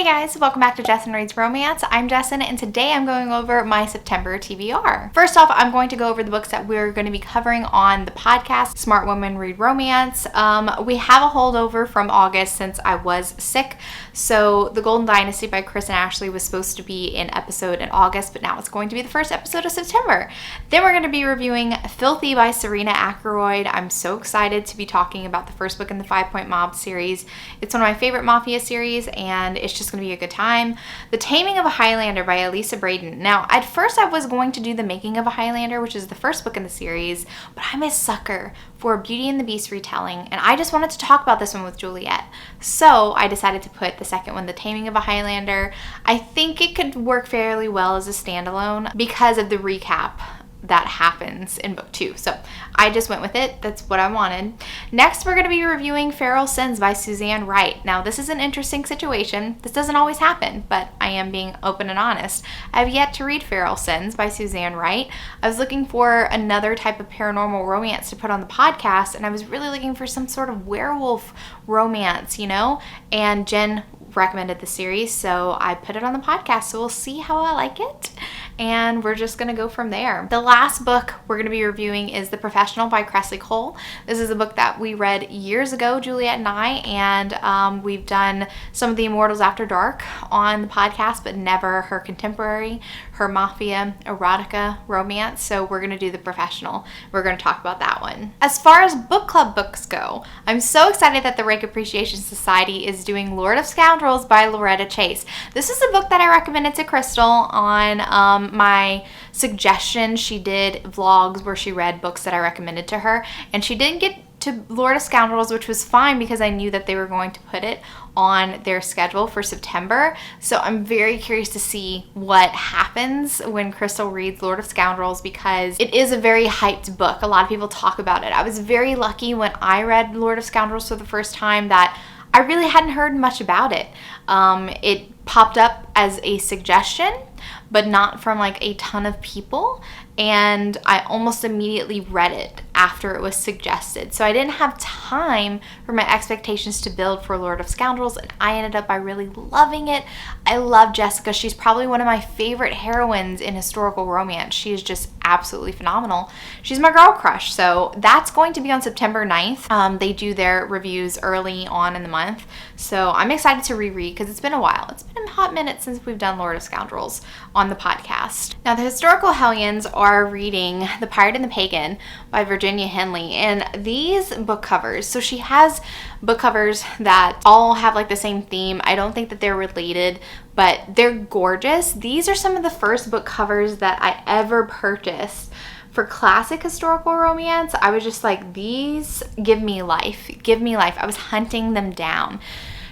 guys, welcome back to Jessin Reads Romance. I'm Jessin and today I'm going over my September TBR. First off, I'm going to go over the books that we're going to be covering on the podcast, Smart Women Read Romance. We have a holdover from August since I was sick. So The Golden Dynasty by Chris and Ashley was supposed to be an episode in August, but now it's going to be the first episode of September. Then we're going to be reviewing Filthy by Serena Ackroyd. I'm so excited to be talking about the first book in the 5-Point Mob series. It's one of my favorite Mafia series and it's just going to be a good time. The Taming of a Highlander by Elisa Braden. Now, at first I was going to do The Making of a Highlander, which is the first book in the series, but I'm a sucker for Beauty and the Beast retelling, and I just wanted to talk about this one with Juliet. So I decided to put the second one, The Taming of a Highlander. I think it could work fairly well as a standalone because of the recap that happens in book 2. So I just went with it. That's what I wanted. Next, we're going to be reviewing Feral Sins by Suzanne Wright. Now, this is an interesting situation. This doesn't always happen, but I am being open and honest. I have yet to read Feral Sins by Suzanne Wright. I was looking for another type of paranormal romance to put on the podcast, and I was really looking for some sort of werewolf romance, you know? And Jen recommended the series, so I put it on the podcast, so we'll see how I like it, and we're just gonna go from there. The last book we're gonna be reviewing is The Professional by Cressley Cole. This is a book that we read years ago, Juliet and I, and we've done some of the Immortals After Dark on the podcast, but never her contemporary, her mafia, erotica romance, so we're gonna do The Professional. We're gonna talk about that one. As far as book club books go, I'm so excited that the Rake Appreciation Society is doing Lord of Scoundrels by Loretta Chase. This is a book that I recommended to Crystal on my suggestion. She did vlogs where she read books that I recommended to her, and she didn't get to Lord of Scoundrels, which was fine because I knew that they were going to put it on their schedule for September. So I'm very curious to see what happens when Crystal reads Lord of Scoundrels because it is a very hyped book. A lot of people talk about it. I was very lucky when I read Lord of Scoundrels for the first time that I really hadn't heard much about it. It popped up as a suggestion, but not from like a ton of people, and I almost immediately read it after it was suggested. So I didn't have time for my expectations to build for Lord of Scoundrels, and I ended up by really loving it. I love Jessica. She's probably one of my favorite heroines in historical romance. She is just absolutely phenomenal. She's my girl crush. So that's going to be on September 9th. They do their reviews early on in the month. So I'm excited to reread because it's been a while. It's been a hot minute since we've done Lord of Scoundrels on the podcast. Now, the historical hellions are reading The Pirate and the Pagan by Virginia Henley, and these book covers, so she has book covers that all have like the same theme. I don't think that they're related, but they're gorgeous. These are some of the first book covers that I ever purchased for classic historical romance. I was just like, these give me life. Give me life. I was hunting them down.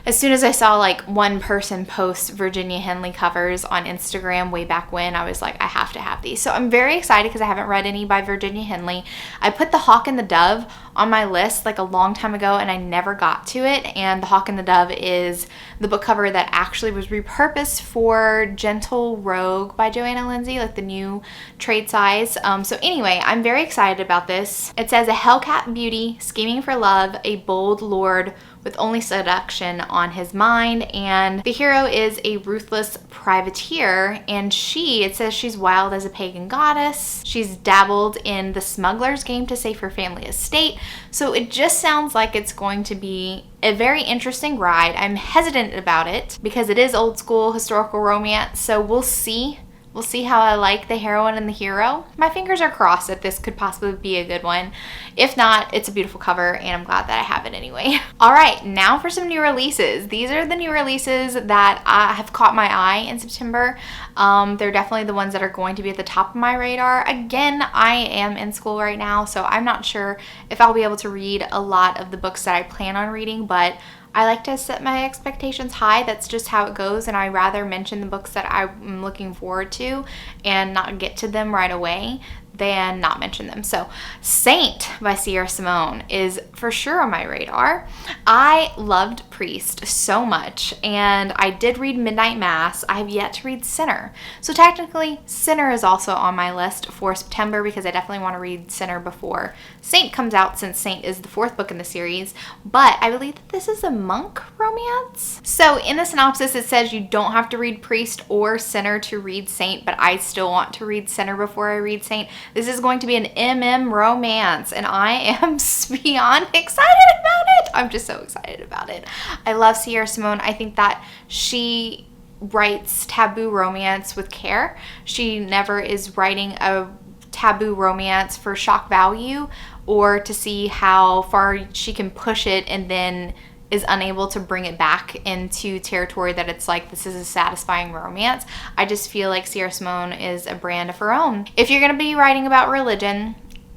As soon as I saw like one person post Virginia Henley covers on Instagram way back when, I was like, I have to have these. So I'm very excited because I haven't read any by Virginia Henley. I put The Hawk and the Dove on my list like a long time ago and I never got to it. And The Hawk and the Dove is the book cover that actually was repurposed for Gentle Rogue by Joanna Lindsay, like the new trade size. So anyway, I'm very excited about this. It says, a hellcat beauty scheming for love, a bold lord with only seduction on his mind, and the hero is a ruthless privateer, and it says she's wild as a pagan goddess. She's dabbled in the smuggler's game to save her family estate, so it just sounds like it's going to be a very interesting ride. I'm hesitant about it because it is old school historical romance, so we'll see. We'll see how I like the heroine and the hero. My fingers are crossed that this could possibly be a good one. If not, it's a beautiful cover and I'm glad that I have it anyway. All right, now for some new releases. These are the new releases that have caught my eye in September. They're definitely the ones that are going to be at the top of my radar. Again, I am in school right now, so I'm not sure if I'll be able to read a lot of the books that I plan on reading, but I like to set my expectations high. That's just how it goes, and I rather mention the books that I'm looking forward to and not get to them right away than not mention them. So Saint by Sierra Simone is for sure on my radar. I loved Priest so much, and I did read Midnight Mass. I have yet to read Sinner. So technically, Sinner is also on my list for September because I definitely want to read Sinner before Saint comes out, since Saint is the 4th book in the series. But I believe that this is a monk romance. So in the synopsis, it says you don't have to read Priest or Sinner to read Saint, but I still want to read Sinner before I read Saint. This is going to be an MM romance, and I am beyond excited about it. I'm just so excited about it. I love Sierra Simone. I think that she writes taboo romance with care. She never is writing a taboo romance for shock value or to see how far she can push it and then is unable to bring it back into territory that it's like, this is a satisfying romance. I just feel like Sierra Simone is a brand of her own. If you're going to be writing about religion,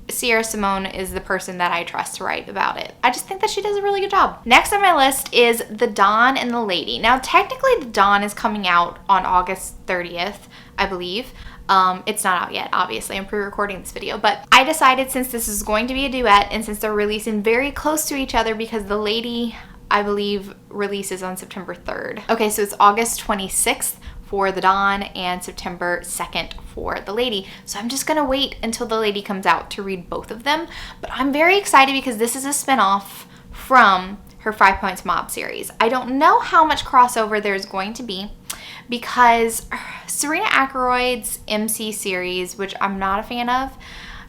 Sierra Simone is the person that I trust to write about it. I just think that she does a really good job. Next on my list is The Dawn and the Lady. Now, technically, The Dawn is coming out on August 30th, I believe. It's not out yet, obviously. I'm pre-recording this video, but I decided, since this is going to be a duet and since they're releasing very close to each other, because The Lady, I believe, releases on September 3rd. Okay, so it's August 26th for The Dawn and September 2nd for The Lady. So I'm just gonna wait until The Lady comes out to read both of them. But I'm very excited because this is a spinoff from her 5 Points Mob series. I don't know how much crossover there's going to be because Serena Ackroyd's MC series, which I'm not a fan of,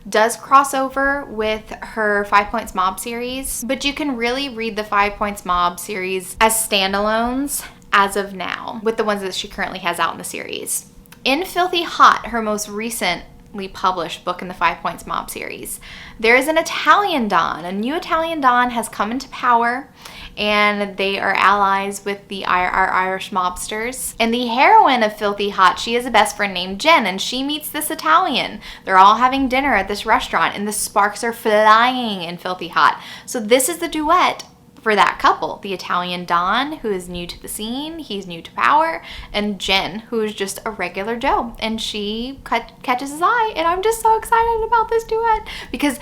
does crossover with her 5 Points Mob series, but you can really read the 5 Points Mob series as standalones as of now, with the ones that she currently has out in the series. In Filthy Hot, her most recently published book in the 5 Points Mob series, there is an Italian Don. A new Italian Don has come into power, and they are allies with our Irish mobsters. And the heroine of Filthy Hot, she has a best friend named Jen, and she meets this Italian. They're all having dinner at this restaurant, and the sparks are flying in Filthy Hot. So this is the duet for that couple, the Italian Don, who is new to the scene, he's new to power, and Jen, who is just a regular Joe, and she catches his eye, and I'm just so excited about this duet because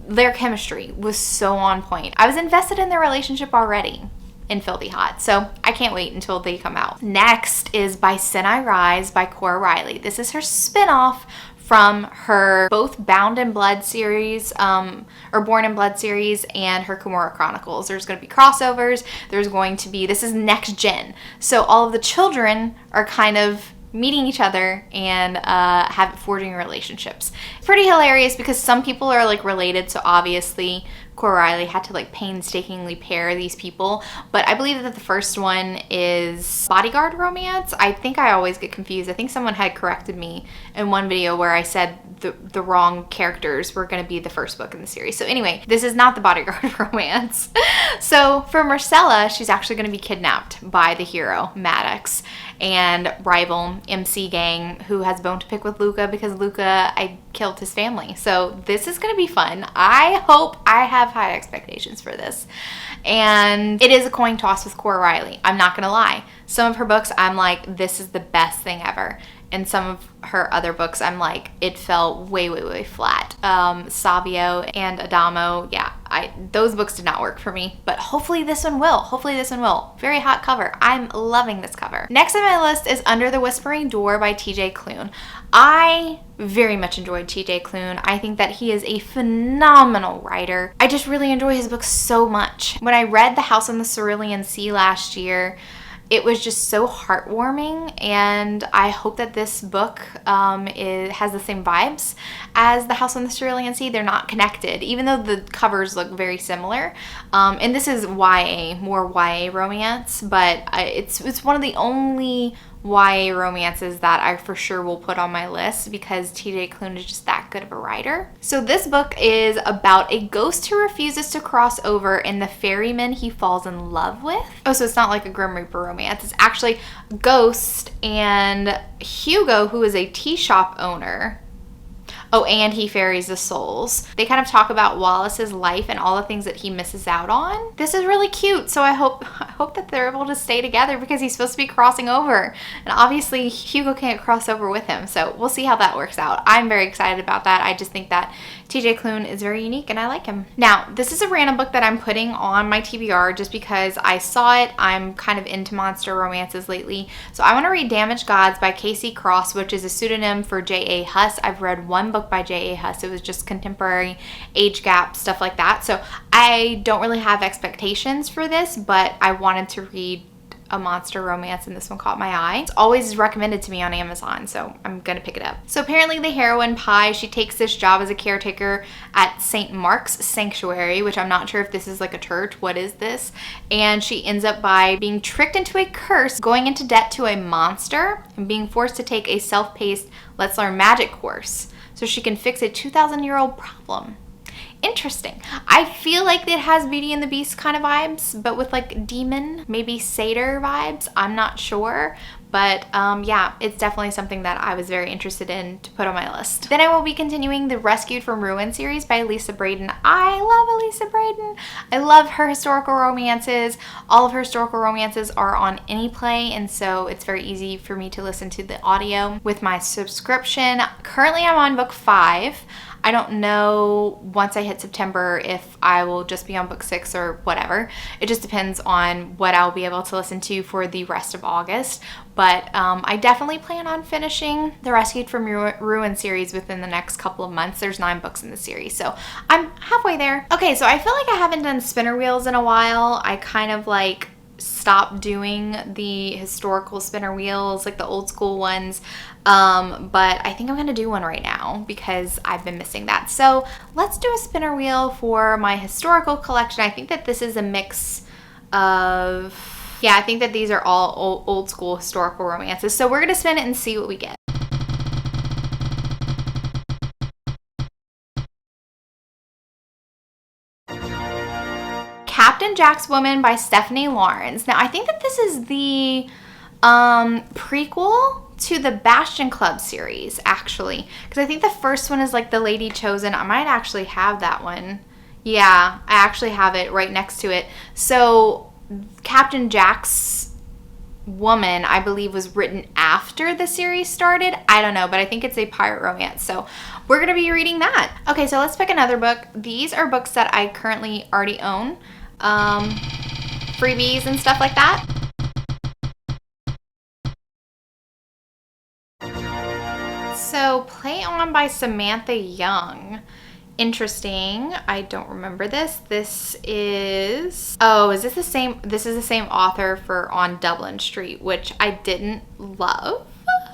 their chemistry was so on point. I was invested in their relationship already in Filthy Hot, so I can't wait until they come out. Next is By Sin I Rise by Cora Riley. This is her spinoff from her both Bound in Blood series, or Born in Blood series, and her Kimura Chronicles. There's going to be crossovers. There's going to be, this is next gen. So all of the children are kind of meeting each other and forging relationships. It's pretty hilarious because some people are like related, so obviously Cora Riley had to like painstakingly pair these people, but I believe that the first one is bodyguard romance. I think I always get confused. I think someone had corrected me in one video where I said the wrong characters were going to be the first book in the series. So anyway, this is not the bodyguard romance. So for Marcella, she's actually going to be kidnapped by the hero, Maddox, and rival MC gang who has bone to pick with Luca because Luca, I killed his family. So this is going to be fun. I hope I have high expectations for this. And it is a coin toss with Cora Riley. I'm not going to lie. Some of her books, I'm like, this is the best thing ever. And some of her other books, I'm like, it fell way, way, way flat. Savio and Adamo, yeah, those books did not work for me, but hopefully this one will. Hopefully this one will. Very hot cover. I'm loving this cover. Next on my list is Under the Whispering Door by TJ Klune. I very much enjoyed TJ Klune. I think that he is a phenomenal writer. I just really enjoy his books so much. When I read The House on the Cerulean Sea last year, it was just so heartwarming, and I hope that this book has the same vibes as The House on the Cerulean Sea. They're not connected, even though the covers look very similar. And this is more YA romance, but it's one of the only YA romances that I for sure will put on my list because TJ Klune is just that good of a writer. So this book is about a ghost who refuses to cross over and the ferryman he falls in love with. Oh, so it's not like a Grim Reaper romance. It's actually Ghost and Hugo, who is a tea shop owner. Oh, and he ferries the souls. They kind of talk about Wallace's life and all the things that he misses out on. This is really cute, so I hope that they're able to stay together because he's supposed to be crossing over. And obviously, Hugo can't cross over with him, so we'll see how that works out. I'm very excited about that. I just think that TJ Klune is very unique and I like him. Now, this is a random book that I'm putting on my TBR just because I saw it. I'm kind of into monster romances lately. So I want to read Damaged Gods by Casey Cross, which is a pseudonym for J.A. Huss. I've read one book by J.A. Huss. It was just contemporary, age gap, stuff like that. So I don't really have expectations for this, but I wanted to read a monster romance and this one caught my eye. It's always recommended to me on Amazon, so I'm gonna pick it up. So apparently the heroine, Pi, she takes this job as a caretaker at St. Mark's Sanctuary, which I'm not sure if this is like a church. What is this? And she ends up by being tricked into a curse, going into debt to a monster, and being forced to take a self-paced Let's Learn Magic course so she can fix a 2,000-year-old problem. Interesting. I feel like it has Beauty and the Beast kind of vibes, but with like demon, maybe satyr vibes. I'm not sure. But yeah, it's definitely something that I was very interested in to put on my list. Then I will be continuing the Rescued from Ruin series by Elisa Braden. I love Elisa Braden. I love her historical romances. All of her historical romances are on Anyplay, and so it's very easy for me to listen to the audio with my subscription. Currently, I'm on book 5. I don't know once I hit September if I will just be on book 6 or whatever. It just depends on what I'll be able to listen to for the rest of August. But I definitely plan on finishing the Rescued from Ruin series within the next couple of months. There's 9 books in the series, so I'm halfway there. Okay, so I feel like I haven't done spinner wheels in a while. I kind of like stopped doing the historical spinner wheels, like the old school ones. But I think I'm gonna do one right now because I've been missing that. So let's do a spinner wheel for my historical collection. I think that this is a mix of, yeah, I think that these are all old school historical romances. So we're gonna spin it and see what we get. Captain Jack's Woman by Stephanie Lawrence. Now, I think that this is the prequel to the Bastion Club series, actually, because I think the first one is like The Lady Chosen. I might actually have that one. Yeah, I actually have it right next to it. So Captain Jack's Woman, I believe, was written after the series started. I don't know, but I think it's a pirate romance, so we're gonna be reading that. Okay, so let's pick another book. These are books that I currently already own, freebies and stuff like that. So Play On by Samantha Young. Interesting. I don't remember this. This is, oh, is this the same? This is the same author for On Dublin Street, which I didn't love.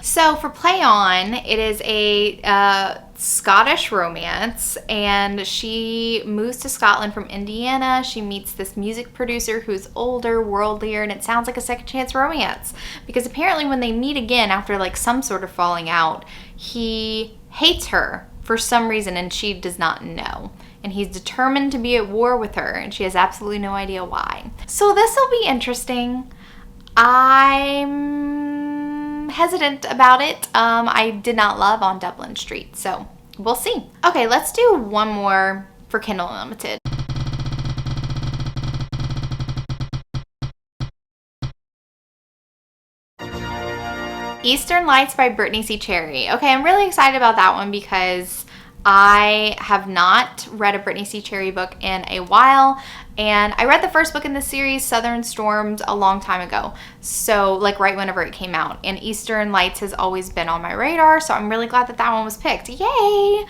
So for Play On, it is a Scottish romance, and she moves to Scotland from Indiana. She meets this music producer who's older, worldlier, and it sounds like a second chance romance because apparently when they meet again after like some sort of falling out, he hates her for some reason and she does not know. And he's determined to be at war with her and she has absolutely no idea why. So this will be interesting. I'm hesitant about it. I did not love On Dublin Street, so we'll see. Okay, let's do one more for Kindle Unlimited. Eastern Lights by Brittany C. Cherry. Okay, I'm really excited about that one because I have not read a Brittany C. Cherry book in a while, and I read the first book in the series, Southern Storms, a long time ago. So like right whenever it came out, and Eastern Lights has always been on my radar, so I'm really glad that that one was picked. Yay!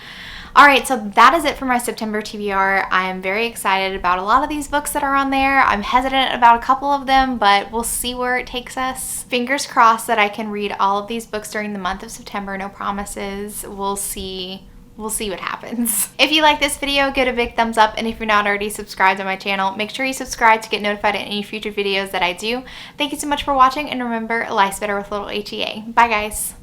All right, so that is it for my September TBR. I am very excited about a lot of these books that are on there. I'm hesitant about a couple of them, but we'll see where it takes us. Fingers crossed that I can read all of these books during the month of September. No promises. We'll see. We'll see what happens. If you like this video, give it a big thumbs up, and if you're not already subscribed to my channel, make sure you subscribe to get notified of any future videos that I do. Thank you so much for watching, and remember, life's better with little HEA. Bye, guys.